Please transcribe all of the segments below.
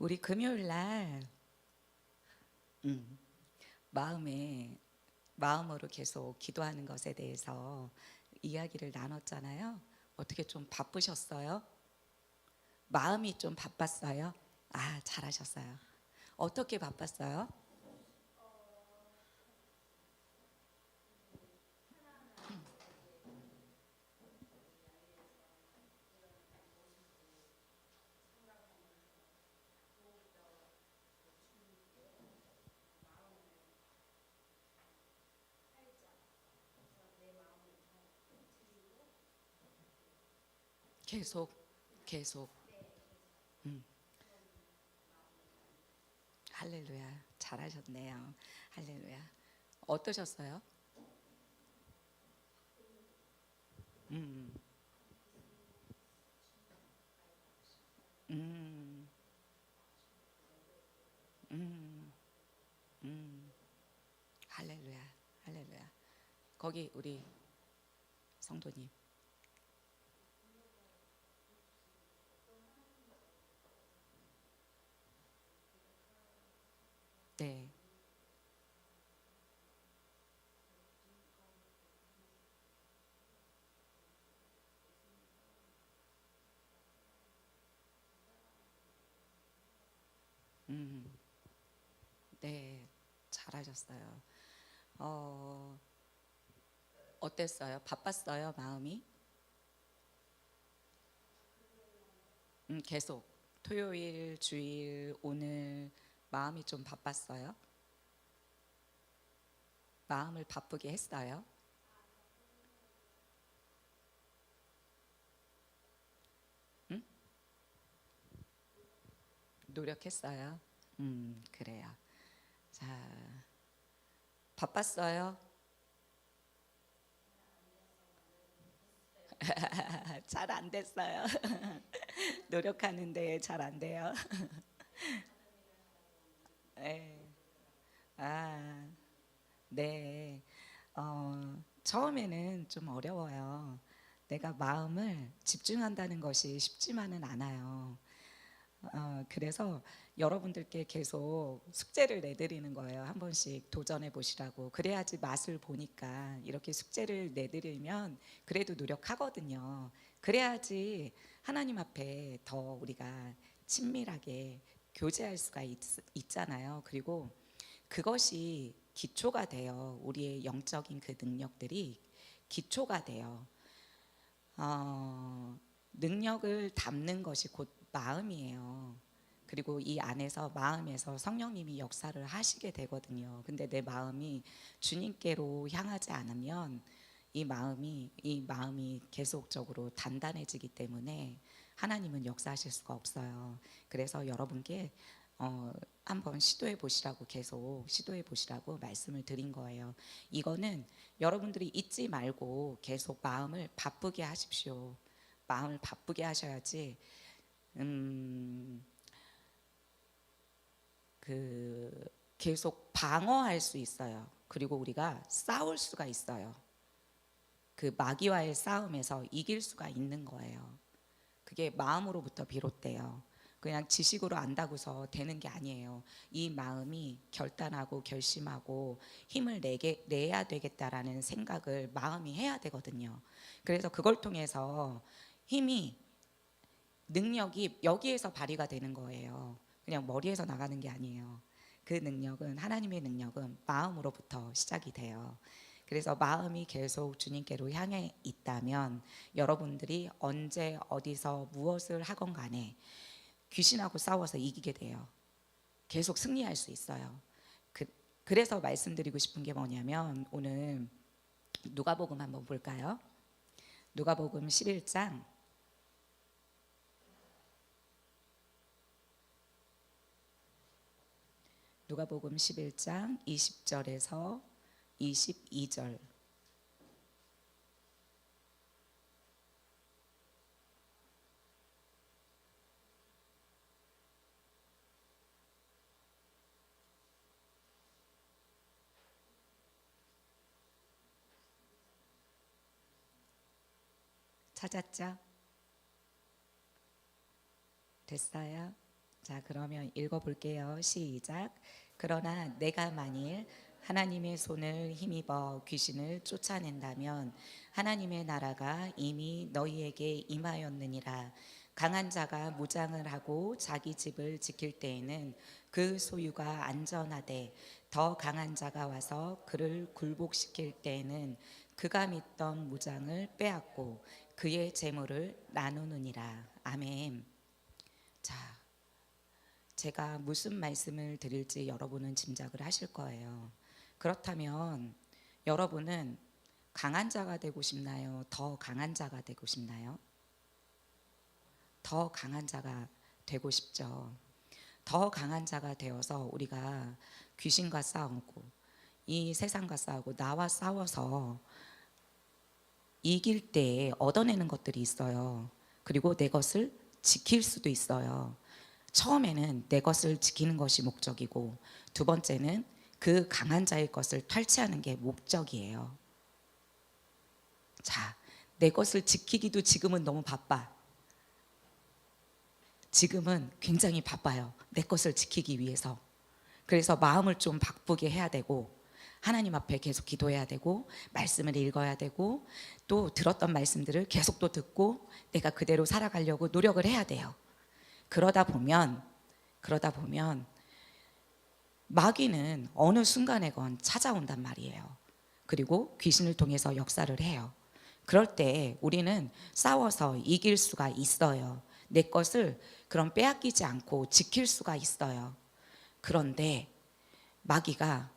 우리 금요일 날 마음으로 계속 기도하는 것에 대해서 이야기를 나눴잖아요. 어떻게 좀 바쁘셨어요? 마음이 좀 바빴어요? 아, 잘하셨어요. 어떻게 바빴어요? 계속, 계속. 음, 할렐루야. 잘하셨네요. 할렐루야. 어떠셨어요? 음, 음, 음, 음. 할렐루야. 할렐루야. 거기 우리 성도님. 네. 음, 네. 잘하셨어요. 어, 어땠어요? 바빴어요, 마음이? 계속 토요일, 주일, 오늘 마음이 좀 바빴어요? 마음을 바쁘게 했어요? 응? 노력했어요? 그래요. 자, 바빴어요? 잘 안 됐어요. 노력하는데 잘 안 돼요. 네. 아, 네. 처음에는 좀 어려워요. 내가 마음을 집중한다는 것이 쉽지만은 않아요. 그래서 여러분들께 계속 숙제를 내드리는 거예요. 한 번씩 도전해 보시라고. 그래야지 맛을 보니까 이렇게 숙제를 내드리면 그래도 노력하거든요. 그래야지 하나님 앞에 더 우리가 친밀하게 교제할 수가 있잖아요. 그리고 그것이 기초가 돼요. 우리의 영적인 그 능력들이 기초가 돼요. 능력을 담는 것이 곧 마음이에요. 그리고 이 안에서 마음에서 성령님이 역사를 하시게 되거든요. 근데 내 마음이 주님께로 향하지 않으면 이 마음이 계속적으로 단단해지기 때문에 하나님은 역사하실 수가 없어요. 그래서 여러분께 한번 시도해 보시라고 계속 시도해 보시라고 말씀을 드린 거예요. 이거는 여러분들이 잊지 말고 계속 마음을 바쁘게 하십시오. 마음을 바쁘게 하셔야지 음, 그 계속 방어할 수 있어요. 그리고 우리가 싸울 수가 있어요. 그 마귀와의 싸움에서 이길 수가 있는 거예요. 그게 마음으로부터 비롯돼요. 그냥 지식으로 안다고서 되는 게 아니에요. 이 마음이 결단하고 결심하고 힘을 내야 되겠다라는 생각을 마음이 해야 되거든요. 그래서 그걸 통해서 힘이 능력이 여기에서 발휘가 되는 거예요. 그냥 머리에서 나가는 게 아니에요. 그 능력은 하나님의 능력은 마음으로부터 시작이 돼요. 그래서 마음이 계속 주님께로 향해 있다면 여러분들이 언제 어디서 무엇을 하건 간에 귀신하고 싸워서 이기게 돼요. 계속 승리할 수 있어요. 그, 그래서 말씀드리고 싶은 게 뭐냐면 오늘 누가복음 한번 볼까요? 누가복음 11장 누가복음 11장 20절에서 22절. 찾았죠? 됐어요? 자, 그러면 읽어볼게요. 시작. 그러나 내가 만일 하나님의 손을 힘입어 귀신을 쫓아낸다면 하나님의 나라가 이미 너희에게 임하였느니라. 강한 자가 무장을 하고 자기 집을 지킬 때에는 그 소유가 안전하되 더 강한 자가 와서 그를 굴복시킬 때에는 그가 믿던 무장을 빼앗고 그의 재물을 나누느니라. 아멘. 자, 제가 무슨 말씀을 드릴지 여러분은 짐작을 하실 거예요. 그렇다면 여러분은 강한 자가 되고 싶나요? 더 강한 자가 되고 싶나요? 더 강한 자가 되고 싶죠. 더 강한 자가 되어서 우리가 귀신과 싸우고 이 세상과 싸우고 나와 싸워서 이길 때 얻어내는 것들이 있어요. 그리고 내 것을 지킬 수도 있어요. 처음에는 내 것을 지키는 것이 목적이고 두 번째는 그 강한 자의 것을 탈취하는 게 목적이에요. 자, 내 것을 지키기도 지금은 너무 바빠. 지금은 굉장히 바빠요. 내 것을 지키기 위해서. 그래서 마음을 좀 바쁘게 해야 되고 하나님 앞에 계속 기도해야 되고 말씀을 읽어야 되고 또 들었던 말씀들을 계속 또 듣고 내가 그대로 살아가려고 노력을 해야 돼요. 그러다 보면 마귀는 어느 순간에건 찾아온단 말이에요. 그리고 귀신을 통해서 역사를 해요. 그럴 때 우리는 싸워서 이길 수가 있어요. 내 것을 그럼 빼앗기지 않고 지킬 수가 있어요. 그런데 마귀가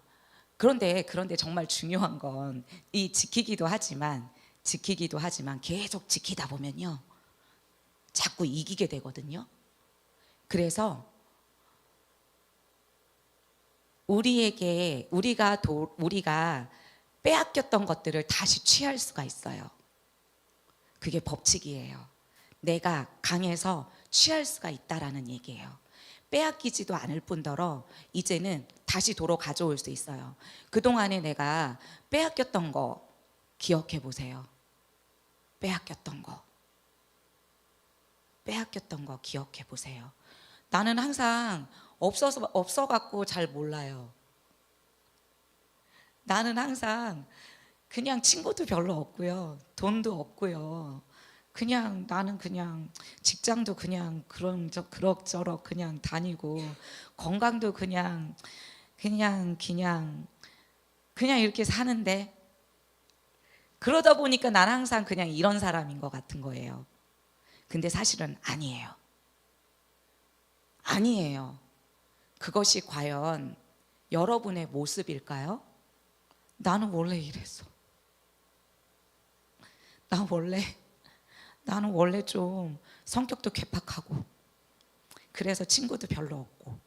그런데 정말 중요한 건 이 지키기도 하지만 계속 지키다 보면요 자꾸 이기게 되거든요. 그래서 우리가 빼앗겼던 것들을 다시 취할 수가 있어요. 그게 법칙이에요. 내가 강해서 취할 수가 있다라는 얘기예요. 빼앗기지도 않을 뿐더러 이제는 다시 도로 가져올 수 있어요. 그동안에 내가 빼앗겼던 거 기억해 보세요. 빼앗겼던 거 기억해 보세요. 나는 항상 없어갖고 잘 몰라요. 나는 항상 그냥 친구도 별로 없고요. 돈도 없고요. 나는 그냥 직장도 그냥 그럭저럭 그냥 다니고 건강도 그냥 이렇게 사는데 그러다 보니까 난 항상 그냥 이런 사람인 것 같은 거예요. 근데 사실은 아니에요. 그것이 과연 여러분의 모습일까요? 나는 원래 이랬어. 나는 원래 좀 성격도 괴팍하고 그래서 친구도 별로 없고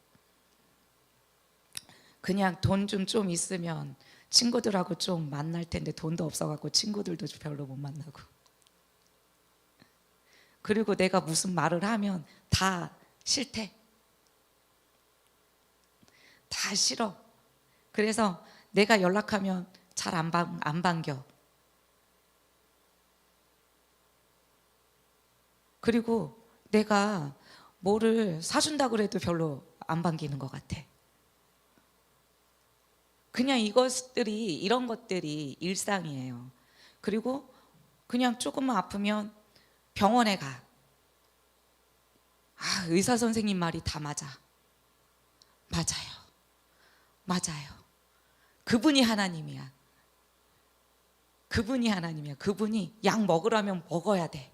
그냥 돈 좀 있으면 친구들하고 좀 만날 텐데 돈도 없어갖고 친구들도 별로 못 만나고 그리고 내가 무슨 말을 하면 다 싫대. 다 싫어. 그래서 내가 연락하면 잘 안 반겨. 그리고 내가 뭐를 사준다고 그래도 별로 안 반기는 것 같아. 그냥 이런 것들이 일상이에요. 그리고 그냥 조금만 아프면 병원에 가. 의사 선생님 말이 다 맞아. 맞아요. 그분이 하나님이야. 그분이 약 먹으라면 먹어야 돼.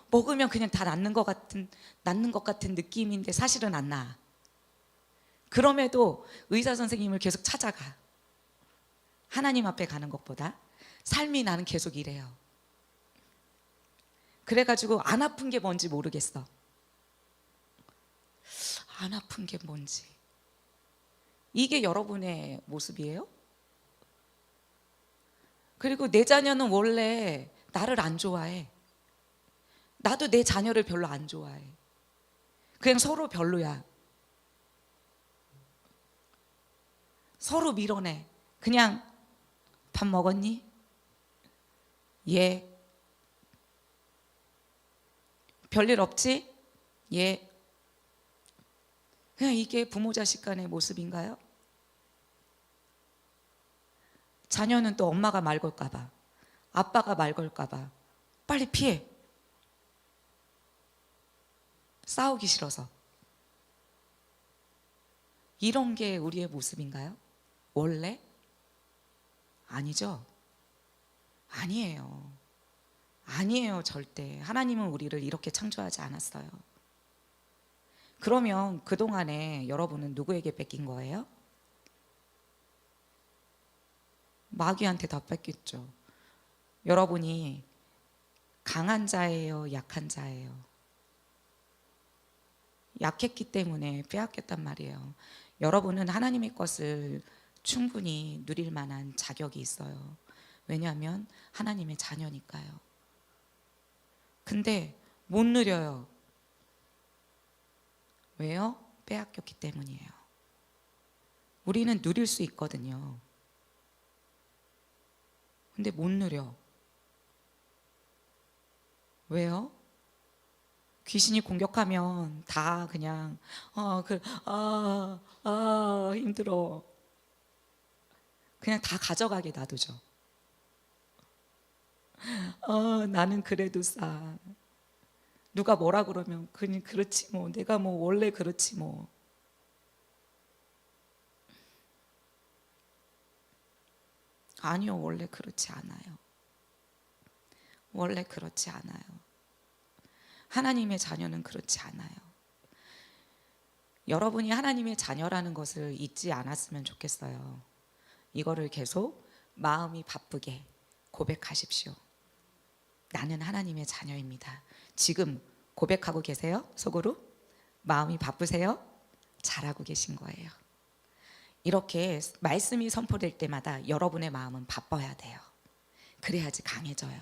먹으면 그냥 다 낫는 것 같은 느낌인데 사실은 안 나. 그럼에도 의사 선생님을 계속 찾아가. 하나님 앞에 가는 것보다 삶이 나는 계속 이래요. 그래가지고 안 아픈 게 뭔지 모르겠어. 안 아픈 게 뭔지. 이게 여러분의 모습이에요? 그리고 내 자녀는 원래 나를 안 좋아해. 나도 내 자녀를 별로 안 좋아해. 그냥 서로 별로야. 서로 밀어내. 그냥 밥 먹었니? 예. 별일 없지? 예. 그냥 이게 부모 자식 간의 모습인가요? 자녀는 또 엄마가 말 걸까봐, 아빠가 말 걸까봐 빨리 피해. 싸우기 싫어서. 이런 게 우리의 모습인가요? 원래? 아니죠. 아니에요. 아니에요, 절대. 하나님은 우리를 이렇게 창조하지 않았어요. 그러면 그동안에 여러분은 누구에게 뺏긴 거예요? 마귀한테 다 뺏겼죠. 여러분이 강한 자예요, 약한 자예요? 약했기 때문에 빼앗겼단 말이에요. 여러분은 하나님의 것을 충분히 누릴 만한 자격이 있어요. 왜냐하면 하나님의 자녀니까요. 근데 못 누려요. 왜요? 빼앗겼기 때문이에요. 우리는 누릴 수 있거든요. 근데 못 누려. 왜요? 귀신이 공격하면 다 그냥 힘들어. 그냥 다 가져가게 놔두죠. 나는 그래도 싸. 누가 뭐라 그러면 그냥 그렇지 뭐. 내가 뭐 원래 그렇지 뭐. 아니요, 원래 그렇지 않아요. 원래 그렇지 않아요. 하나님의 자녀는 그렇지 않아요. 여러분이 하나님의 자녀라는 것을 잊지 않았으면 좋겠어요. 이거를 계속 마음이 바쁘게 고백하십시오. 나는 하나님의 자녀입니다. 지금 고백하고 계세요? 속으로? 마음이 바쁘세요? 잘하고 계신 거예요. 이렇게 말씀이 선포될 때마다 여러분의 마음은 바빠야 돼요. 그래야지 강해져요.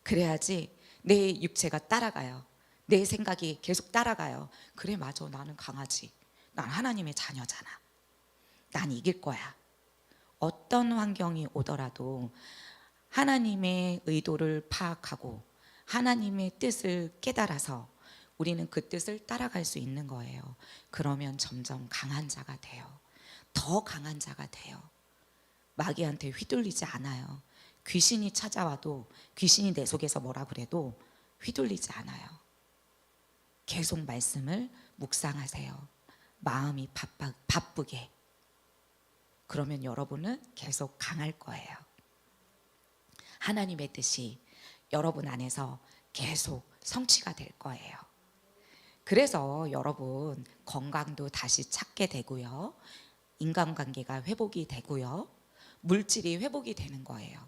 그래야지 내 육체가 따라가요. 내 생각이 계속 따라가요. 그래, 맞아. 나는 강하지. 난 하나님의 자녀잖아. 난 이길 거야. 어떤 환경이 오더라도 하나님의 의도를 파악하고 하나님의 뜻을 깨달아서 우리는 그 뜻을 따라갈 수 있는 거예요. 그러면 점점 강한 자가 돼요. 더 강한 자가 돼요. 마귀한테 휘둘리지 않아요. 귀신이 찾아와도, 귀신이 내 속에서 뭐라 그래도 휘둘리지 않아요. 계속 말씀을 묵상하세요. 마음이 바쁘게. 그러면 여러분은 계속 강할 거예요. 하나님의 뜻이 여러분 안에서 계속 성취가 될 거예요. 그래서 여러분 건강도 다시 찾게 되고요. 인간관계가 회복이 되고요. 물질이 회복이 되는 거예요.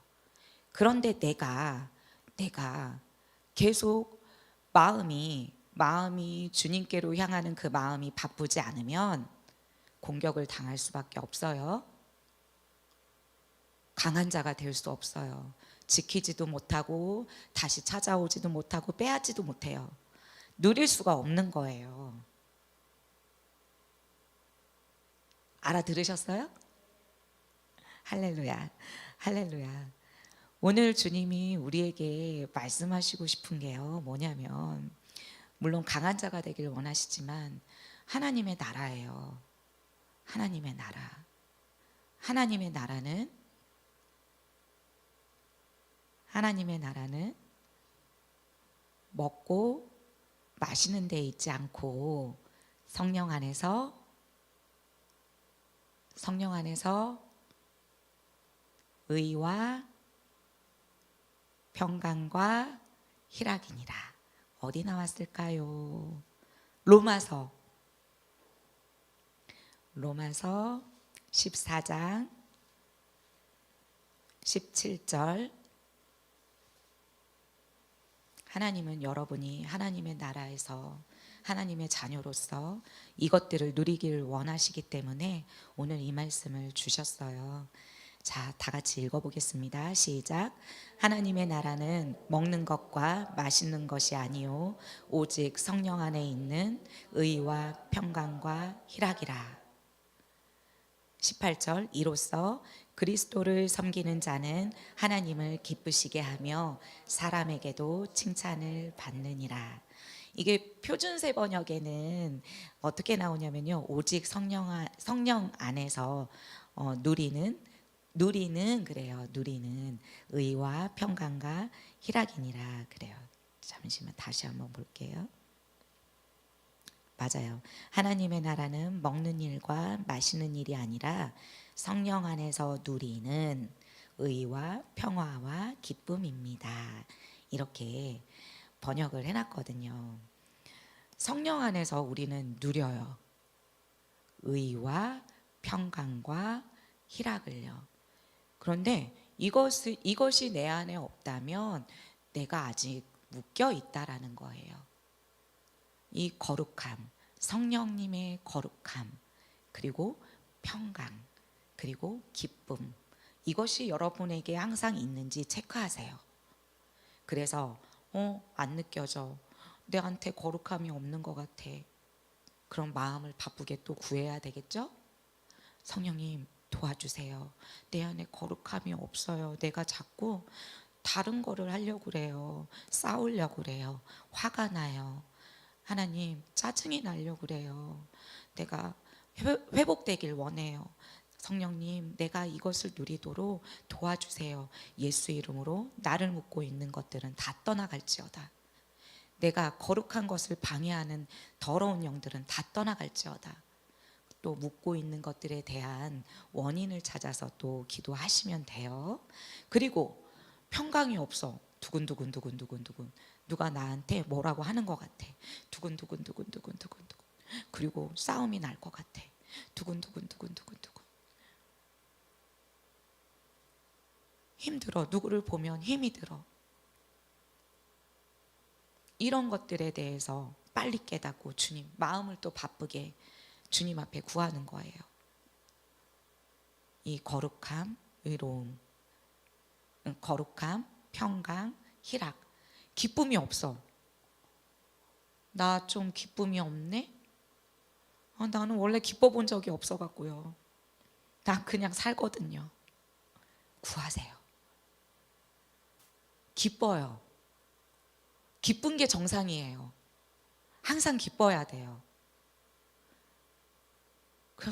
그런데 내가 계속 마음이 주님께로 향하는 그 마음이 바쁘지 않으면 공격을 당할 수밖에 없어요. 강한 자가 될 수 없어요. 지키지도 못하고 다시 찾아오지도 못하고 빼앗지도 못해요. 누릴 수가 없는 거예요. 알아들으셨어요? 할렐루야. 할렐루야. 오늘 주님이 우리에게 말씀하시고 싶은 게요, 뭐냐면, 물론 강한 자가 되길 원하시지만 하나님의 나라예요. 하나님의 나라. 하나님의 나라는 먹고 마시는 데 있지 않고 성령 안에서 의와 평강과 희락이니라. 어디 나왔을까요? 로마서 14장 17절. 하나님은 여러분이 하나님의 나라에서 하나님의 자녀로서 이것들을 누리길 원하시기 때문에 오늘 이 말씀을 주셨어요. 자, 다 같이 읽어보겠습니다. 시작. 하나님의 나라는 먹는 것과 마시는 것이 아니요 오직 성령 안에 있는 의와 평강과 희락이라. 18절. 이로써 그리스도를 섬기는 자는 하나님을 기쁘시게 하며 사람에게도 칭찬을 받느니라. 이게 표준세 번역에는 어떻게 나오냐면요. 오직 성령 안에서 누리는 그래요. 누리는 의와 평강과 희락이니라 그래요. 잠시만 다시 한번 볼게요. 맞아요. 하나님의 나라는 먹는 일과 마시는 일이 아니라 성령 안에서 누리는 의와 평화와 기쁨입니다. 이렇게 번역을 해놨거든요. 성령 안에서 우리는 누려요. 의와 평강과 희락을요. 그런데 이것이 내 안에 없다면 내가 아직 묶여 있다라는 거예요. 이 거룩함, 성령님의 거룩함, 그리고 평강, 그리고 기쁨, 이것이 여러분에게 항상 있는지 체크하세요. 그래서 안 느껴져. 내한테 거룩함이 없는 것 같아. 그럼 마음을 바쁘게 또 구해야 되겠죠? 성령님 도와주세요. 내 안에 거룩함이 없어요. 내가 자꾸 다른 거를 하려고 그래요. 싸우려고 그래요. 화가 나요. 하나님 짜증이 나려고 그래요. 내가 회복되길 원해요. 성령님 내가 이것을 누리도록 도와주세요. 예수 이름으로 나를 묶고 있는 것들은 다 떠나갈지어다. 내가 거룩한 것을 방해하는 더러운 영들은 다 떠나갈지어다. 또 묶고 있는 것들에 대한 원인을 찾아서 또 기도하시면 돼요. 그리고 평강이 없어. 두근두근 누가 나한테 뭐라고 하는 것 같아. 두근두근 그리고 싸움이 날 것 같아. 두근두근 힘들어. 누구를 보면 힘이 들어. 이런 것들에 대해서 빨리 깨닫고 주님 마음을 또 바쁘게 주님 앞에 구하는 거예요. 이 거룩함, 의로움, 거룩함, 평강, 희락. 기쁨이 없어. 나 좀 기쁨이 없네? 나는 원래 기뻐 본 적이 없어갖고요. 난 그냥 살거든요. 구하세요. 기뻐요. 기쁜 게 정상이에요. 항상 기뻐야 돼요.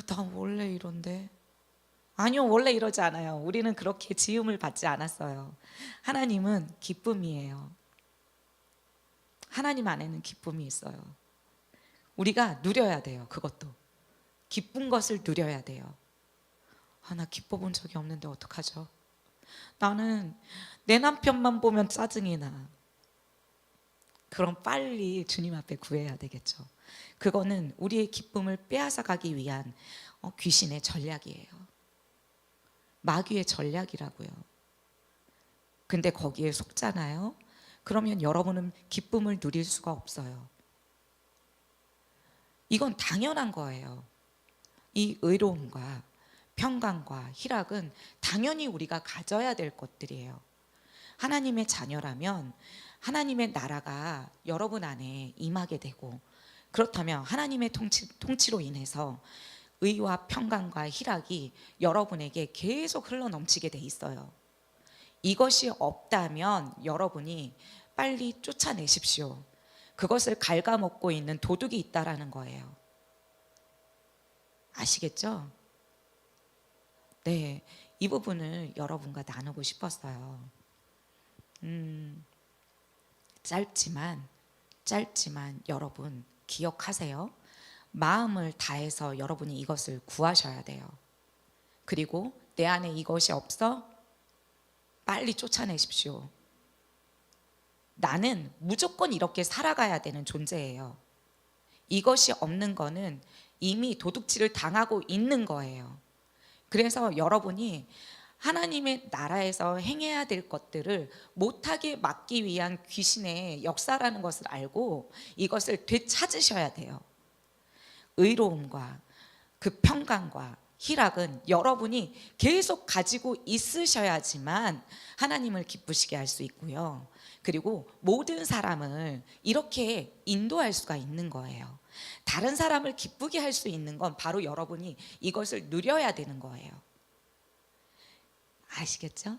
나 원래 이런데. 아니요, 원래 이러지 않아요. 우리는 그렇게 지음을 받지 않았어요. 하나님은 기쁨이에요. 하나님 안에는 기쁨이 있어요. 우리가 누려야 돼요. 그것도 기쁜 것을 누려야 돼요. 나 기뻐 본 적이 없는데 어떡하죠? 나는 내 남편만 보면 짜증이 나. 그럼 빨리 주님 앞에 구해야 되겠죠. 그거는 우리의 기쁨을 빼앗아 가기 위한 귀신의 전략이에요. 마귀의 전략이라고요. 근데 거기에 속잖아요. 그러면 여러분은 기쁨을 누릴 수가 없어요. 이건 당연한 거예요. 이 의로움과 평강과 희락은 당연히 우리가 가져야 될 것들이에요. 하나님의 자녀라면 하나님의 나라가 여러분 안에 임하게 되고, 그렇다면 하나님의 통치로 인해서 의와 평강과 희락이 여러분에게 계속 흘러넘치게 돼 있어요. 이것이 없다면 여러분이 빨리 쫓아내십시오. 그것을 갉아먹고 있는 도둑이 있다라는 거예요. 아시겠죠? 네, 이 부분을 여러분과 나누고 싶었어요. 짧지만 여러분 기억하세요. 마음을 다해서 여러분이 이것을 구하셔야 돼요. 그리고 내 안에 이것이 없어? 빨리 쫓아내십시오. 나는 무조건 이렇게 살아가야 되는 존재예요. 이것이 없는 거는 이미 도둑질을 당하고 있는 거예요. 그래서 여러분이 하나님의 나라에서 행해야 될 것들을 못하게 막기 위한 귀신의 역사라는 것을 알고 이것을 되찾으셔야 돼요. 의로움과 그 평강과 희락은 여러분이 계속 가지고 있으셔야지만 하나님을 기쁘시게 할 수 있고요. 그리고 모든 사람을 이렇게 인도할 수가 있는 거예요. 다른 사람을 기쁘게 할 수 있는 건 바로 여러분이 이것을 누려야 되는 거예요. 아시겠죠?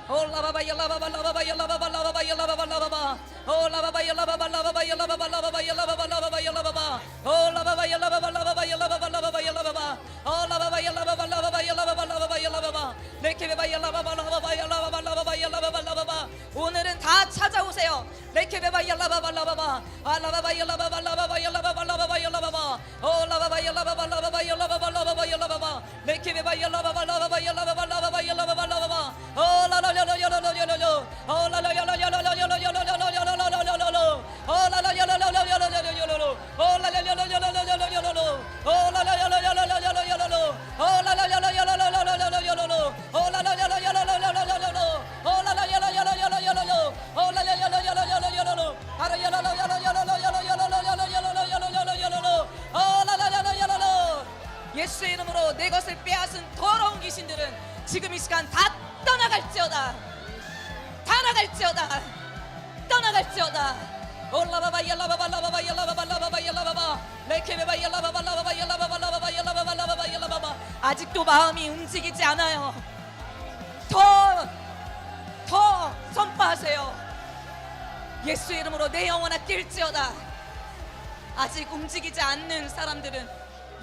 올라바바 열라바바 라바바 열라바바 라바바 열라바바 라바바 올라바바 열라바바 라바바 열라바바 라바바 열라바바 라바바 열라바바 올라바바 열라바바 라바바 열라바바 라바바 열라바바 올라바바 열라바바 라바바 열라바바 라바바 열라바바 레케베바 열라바바 라바바 열라바바 라바바 열라바바 라바바 오늘은 다 찾아오세요. 레케베바 열라바바 라바바 알라바바 열라바바 라바바 열라바바 라바바 열라바바 올라바바 열라바바 라바바 열라바바 라바바 열라바바 레케베바 열라바바 라바바 열라바바 라바바 열라바바 라바바 올라라 예수의 이름으로 내 것을 빼앗은 더러운 귀신들은 지금 이 시간 다 떠나갈지어다. 다 나갈지어다. 떠나갈지어다. 올라바바 열라바바 라바바 열라바바 라바바 열라바바 레케베바 열라바바 라바바 열라바바 라바바 열라바바 라바바 열라바바 아직도 마음이 움직이지 않아요. 더 선포하세요. 예수의 이름으로 내 영혼아 뛸지어다. 아직 움직이지 않는 사람들은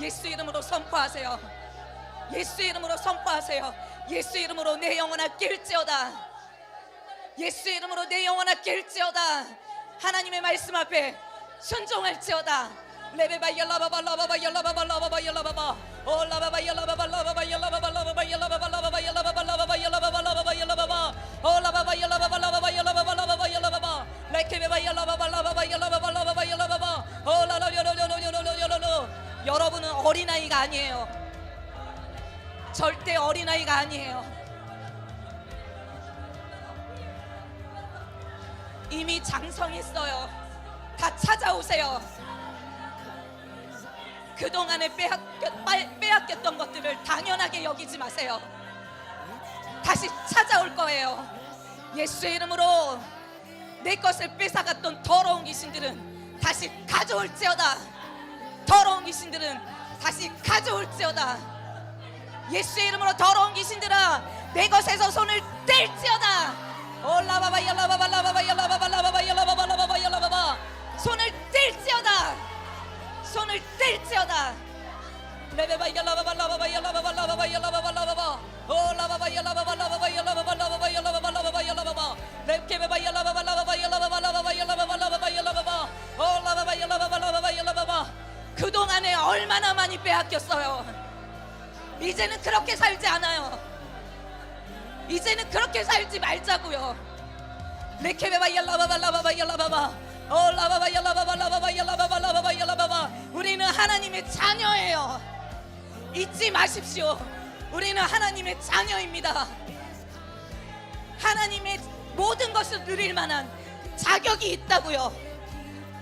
예수의 이름으로 선포하세요. 예수의 이름으로 선포하세요. 예수의 이름으로 내 영혼아 뛸지어다. 예수의 이름으로 내 영혼아 뛸지어다. 하나님의 말씀 앞에 순종할지어다. 레베바 열라바바 라바바 열라바바 라바바 열라바바 올라바바 열라바바 라바바 열라바바 라바바 열라바바 라바바 열라바바 라바바 열라바바 라바바 열라바바 올라바바 열라바바 라바바 열라바바 라바바 열라바바 레케베바 열라바바 라바바 열라바바 라바바 열라바바 올라라려려려려려려려 여러분은 어린아이가 아니에요. 절대 어린아이가 아니에요. 이미 장성했어요. 다 찾아오세요. 그동안에 빼앗겼던 것들을 당연하게 여기지 마세요. 다시 찾아올 거예요. 예수의 이름으로 내 것을 뺏어갔던 더러운 귀신들은 다시 가져올지어다. 더러운 귀신들은 다시 가져올지어다. 예수의 이름으로 더러운 귀신들아 내 것에서 손을 뗄지어다. 올라바바 열라바바 라바바 열라바바 라바바 열라바바 라바바 열라바바 손을 뗄지어다. 손을 뗄지어다. 레베바 열라바바 라바바 열라바바 라바바 열라바바 라바바 올라바바 열라바바 라바바 열라바바 라바바 열라바바 라바바 열라바바 레케베바 열라바바 라바바 열라바바 라바바 열라바바 라바바 열라바바 올라바바 열라바바 라바바 열라바바 그동안에 얼마나 많이 빼앗겼어요. 이제는 그렇게 살지 않아요. 이제는 그렇게 살지 말자고요. 레케베바 열라바바 라바바 열라바바 올라바바 열라바바 라바바 열라바바 라바바 열라바바 우리는 하나님의 자녀예요. 잊지 마십시오. 우리는 하나님의 자녀입니다. 하나님의 모든 것을 누릴 만한 자격이 있다고요.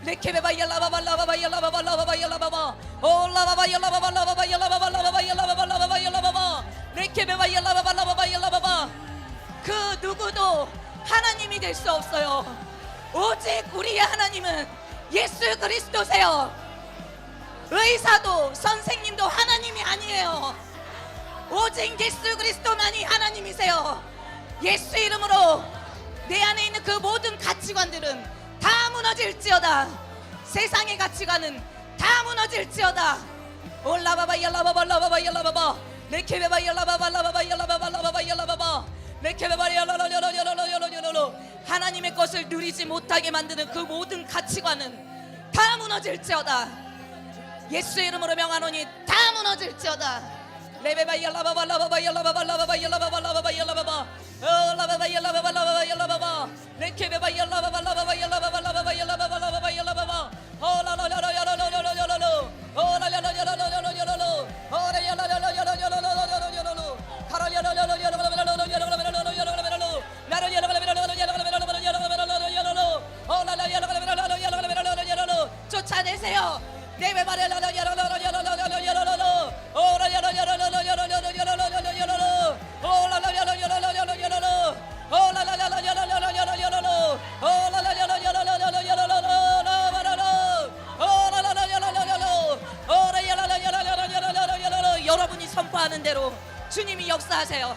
레케베바 열라바바 라바바 열라바바 라바바 열라바바 올라바바 열라바바 라바바 열라바바 라바바 열라바바 라바바 열라바바 레케베바 열라바바 라바바 열라바바 그 누구도 하나님이 될 수 없어요. 오직 우리의 하나님은 예수 그리스도세요. 의사도 선생님도 하나님이 아니에요. 오직 예수 그리스도만이 하나님이세요. 예수 이름으로 내 안에 있는 그 모든 가치관들은 다 무너질지어다. 세상의 가치관은 다 무너질지어다. 올라바바 열라바바 라바바 열라바바 레케베바 열라바바 라바바 열라바바 라바바 열라바바 레케베바 열라라라라라라라라라 하나님의 것을 누리지 못하게 만드는 그 모든 가치관은 다 무너질지어다. 예수의 이름으로 명하노니 다 무너질지어다. 레베바 열라바바 라바바 열라바바 라바바 열라바바 라바바 열라바바 라바바 열라바바 라바바 열라바바 레케베바 열라바바 라바바 열라바바 라바바 열라바바 라바바 열라바바 오라라라라라라라라라라 오라라라라라라라라라 오라라라라라라라라라라 쫓아내세요. 여러분이 선포하는 대로 주님이 역사하세요.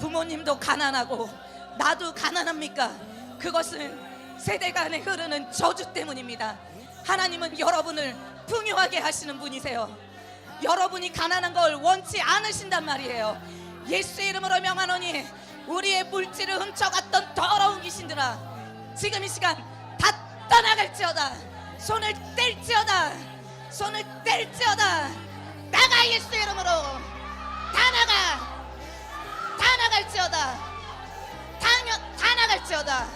부모님도 가난하고 나도 가난합니까? 그것은 세대 간에 흐르는 저주 때문입니다. 하나님은 여러분을 풍요하게 하시는 분이세요. 여러분이 가난한 걸 원치 않으신단 말이에요. 예수의 이름으로 명하노니 우리의 물질을 훔쳐갔던 더러운 귀신들아, 지금 이 시간 다 떠나갈지어다. 손을 뗄지어다. 손을 뗄지어다. 나가, 예수의 이름으로 다 나가. 다 나갈지어다. 다 나갈지어다.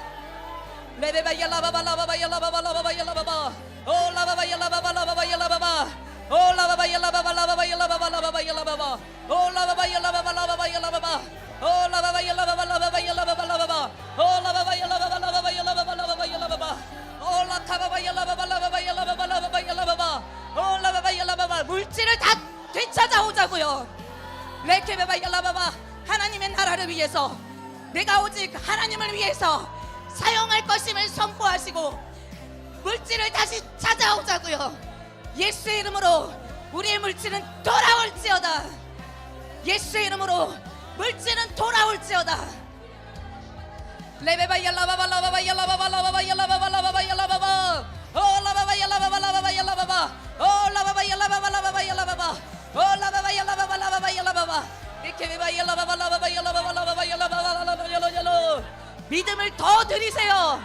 레베바 yar라바바 라바바 yar라바바 라바바 yar라바바 오 라바바 yar라바바 라바바 yar라바바 오 라바바 yar라바바 라바바 yar라바바 라바바 yar라바바 오 라바바 yar라바바 라바바 yar라바바 오 라바바 yar라바바 라바바 yar라바바 라바바 오 라바바 yar라바바 라바바 yar라바바 라바바 yar라바바 오 라카바바 yar라바바 라바바 yar라바바 라바바 yar라바바 오 라바바 yar라바바 물질을 다 되찾아오자고요. 레케베바 yar라바바 하나님의 나라를 위해서, 내가 오직 하나님을 위해서 사용할 것임을 선포하시고 물질을 다시 찾아오자고요. 예수의 이름으로 우리의 물질은 돌아올지어다. 예수의 이름으로 물질은 돌아올지어다. 레베바 yar라바바 라바바 yar라바바 라바바 yar라바바 라바바 yar라바바 오 라바바 yar라바바 라바바 yar라바바 오 라바바 yar라바바 라바바 yar라바바 오 라바바 yar라바바 라바바 yar라바바 이케베바 yar라바바 라바바 yar라바바 라바바 yar라바바 믿음을 더 드리세요.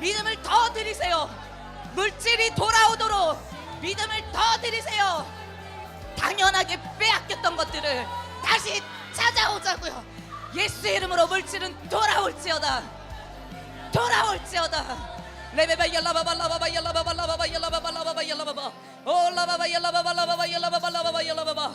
믿음을 더 드리세요. 물질이 돌아오도록 믿음을 더 드리세요. 당연하게 빼앗겼던 것들을 다시 찾아오자고요. 예수의 이름으로 물질은 돌아올지어다. 돌아올지어다. 레베바 yar라바바 라바바 yar라바바 라바바 yar라바바 라바바 yar라바바 오 라바바 yar라바바 라바바 yar라바바 라바바 yar라바바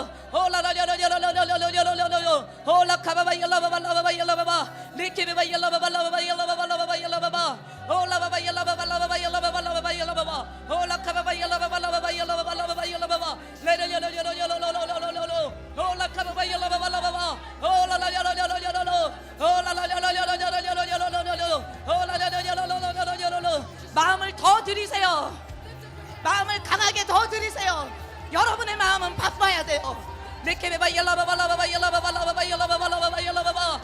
마음을 더 들이세요. 마음을 강하게 더 들이세요. 여러분의 마음은 바빠야 돼요. 레케베바 열라바발라바바 열라바발라바바 열라바발라바바 열라바바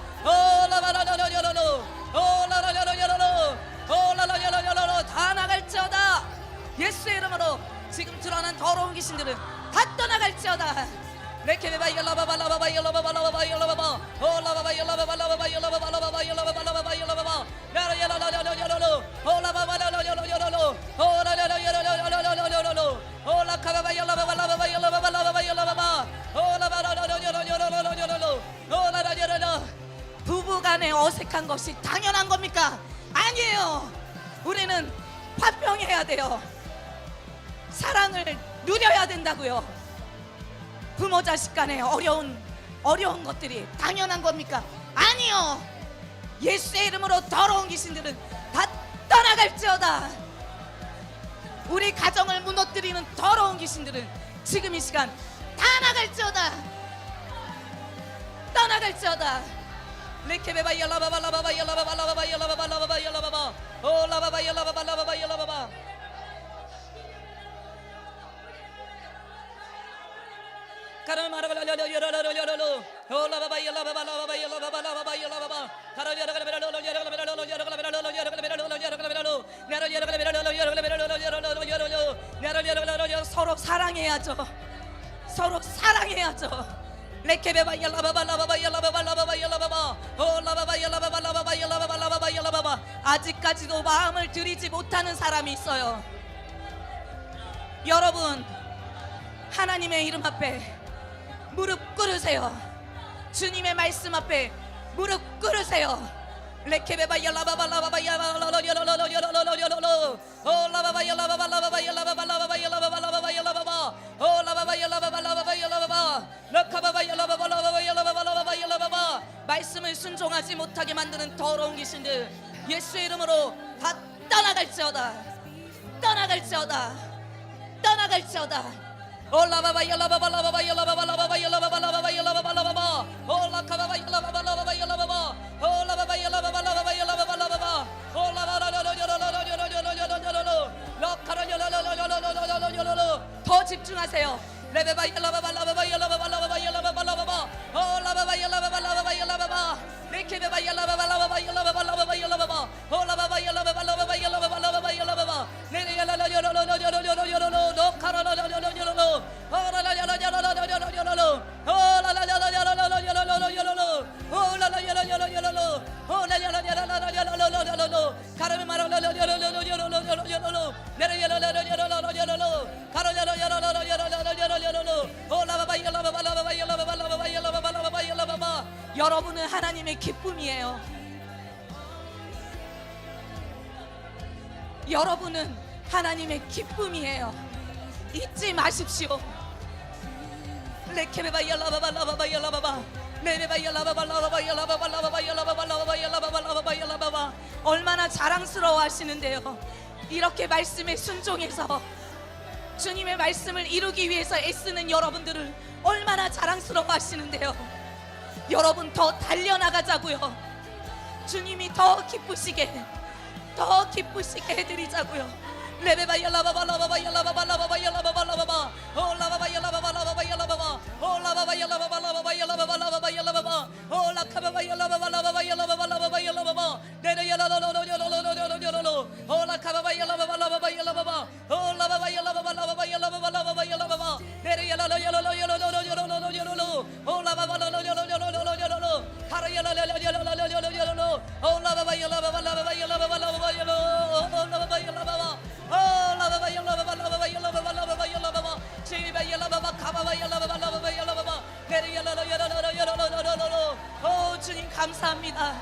다 나갈지어다. 예수의 이름으로 지금 드러난 더러운 귀신들은 다 떠나갈지어다. 레케베바 열라바발라바바 열라바발라바바 열라바바 올라바바 열라바발라바바 열라바발라바바 열라바발라바바 열라바바 야라야라라라라라라 올라바발라라라라라라 올라라라라라라라라 올라카바바 열라바발라바바 열라바발라바바 열라바바 올라바라라라라라라라라 올라라라라라. 부부간에 어색한 것이 당연한 겁니까? 아니에요. 우리는 화평해야 돼요. 사랑을 누려야 된다고요. 부모 자식 간에 어려운 것들이 당연한 겁니까? 아니요. 예수의 이름으로 더러운 귀신들은 다 떠나갈지어다. 우리 가정을 무너뜨리는 더러운 귀신들은 지금 이 시간 다 나갈지어다. 떠나갈지어다. 레케베바 열라바발라바바 열라바발라바바 열라바발라바바 열라바바 올라바바 열라바발라바바 열라바바 서로 사랑해야죠. 서로 사랑해야죠. 레케베바 열라바발라바바 열라바발라바바 열라바바 올라바바 열라바발라바바 열라바발라바바 열라바바. 아직까지도 마음을 들이지 못하는 사람이 있어요. 여러분, 하나님의 이름 앞에 무릎 꿇으세요. 주님의 말씀 앞에 무릎 꿇으세요. 레케베바 열라바발라바바 열라바발라바바 올라바바 열라바발라바바 열라바발라바바 열라바발라바바 열라바바 올라바바 열라바발라바바 열라바바 럭카바바 열라바발라바바 열라바발라바바 열라바바. 말씀을 순종하지 못하게 만드는 더러운 귀신들 예수의 이름으로 다 떠나갈지어다. 떠나갈지어다. 떠나갈지어다. 올라바바 열라바발라바바 열라바발라바바 열라바발라바바 열라바발라바바 올라카바바 열라바발라바바 열라바바 올라바바 열라바발라바바 열라바발라바바 올라바라라라라라라라라라라라라라 럭카라라라라라라라라라라. 더 집중하세요. 레베바 열라바발라바바 열라바발라바바 열라바발라바바 올라바바 열라바발라바바 열라바바 레케베바 열라바발라바바 열라바발라바바 열라바바 올라바바 열라바발라바바 열라바발라바바 열라바바 레레야라라라라라라라라라라 럭카라라라라라라라 가르메 마라라라라라라라라라 기쁨이에요. 여러분은 하나님의 기쁨이에요. 잊지 마십시오. 레케베바 열라바바 라바바 열라바바 레베바 열라바바 라바바 열라바바 라바바 열라바바 라바바 열라바바 라바바 열라바바. 얼마나 자랑스러워 하시는데요. 이렇게 말씀에 순종해서 주님의 말씀을 이루기 위해서 애쓰는 여러분들을 얼마나 자랑스러워 하시는데요. 여러분 더 달려나가자고요. 주님이 더 기쁘시게 해드리자고요. 레베바 열라바바 라바바 열라바바 라바바 열라바바 라바바 오 라바바 열라바바 라바바 열라바바 오 라바바 열라바바 라바바 열라바바 라바바 열라바바 오 라카바바 열라바바 라바바 열라바바 라바바 열라바바 네네 열라로로로로로로로로로 오 라카바바 열라바바 라바바 열라바바 오 라바바 열라바바 라바바 열라바바 라바바 열라바바 네네 열라로로로로로로로로로로로 오 라바바 로로로로로로로로로 하라 열라로로로로로로로로 오 라바바 열라바바 라바바 열라바바 라바바 열로 라바바 열라바바 오 라바바 열라바바 라바바 열라바바 라바바 열라바바 제이바 열라바바 가바바 열라바바 라바바 열라바바 네르 열라로 열라로 열라로 오 주님 감사합니다.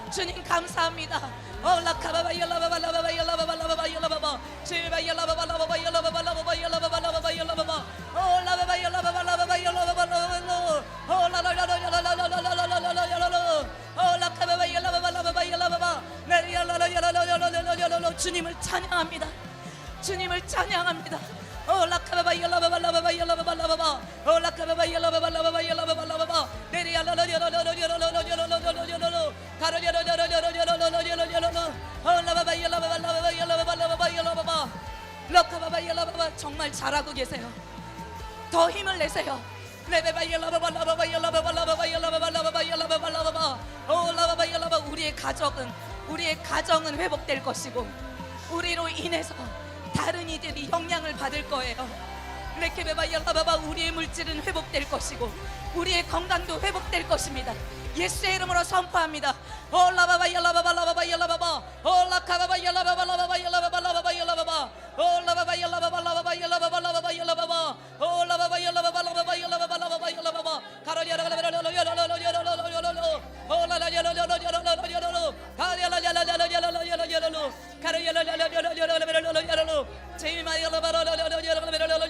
주님 감사합니다. 오 라카바바 열라바바 라바바 열라바바 라바바 열라바바 제이바 열라바바 라바바 열라바바 라바바 열라바바 라바바 열라바바 오 라바바 열라바바 라바바 열라바바 라바바 오 라라라라 열라라라라라라라라 열라로 오 라카바바 열라바바 라바바 열라바바 네르 열라로 열라로 주님을 찬양합니다. 주님을 찬양합니다. 오 라카바바 열라바바 라바바 열라바바 라바바 오 라카바바 열라바바 라바바 열라바바 라바바 네리 열라로 열라로 열라로 열라로 열라로 가로 열라로 열라로 열라로 오 라바바 열라바바 라바바 열라바바 라바바 열라바바 라카바바 열라바바 정말 잘하고 계세요. 더 힘을 내세요. 레베바 열라바바 라바바 열라바바 라바바 열라바바 라바바 열라바바 라바바 오 라바바 열라바 우리의 가정은 회복될 것이고 우리로 인해서 다른 이들이 영향을 받을 거예요. 레케베바 열라바바 우리의 물질은 회복될 것이고 우리의 건강도 회복될 것입니다. 예수의 이름으로 선포합니다. 오 라바바 열라바바 라바바 열라바바 오 라카바바 열라바바 라바바 열라바바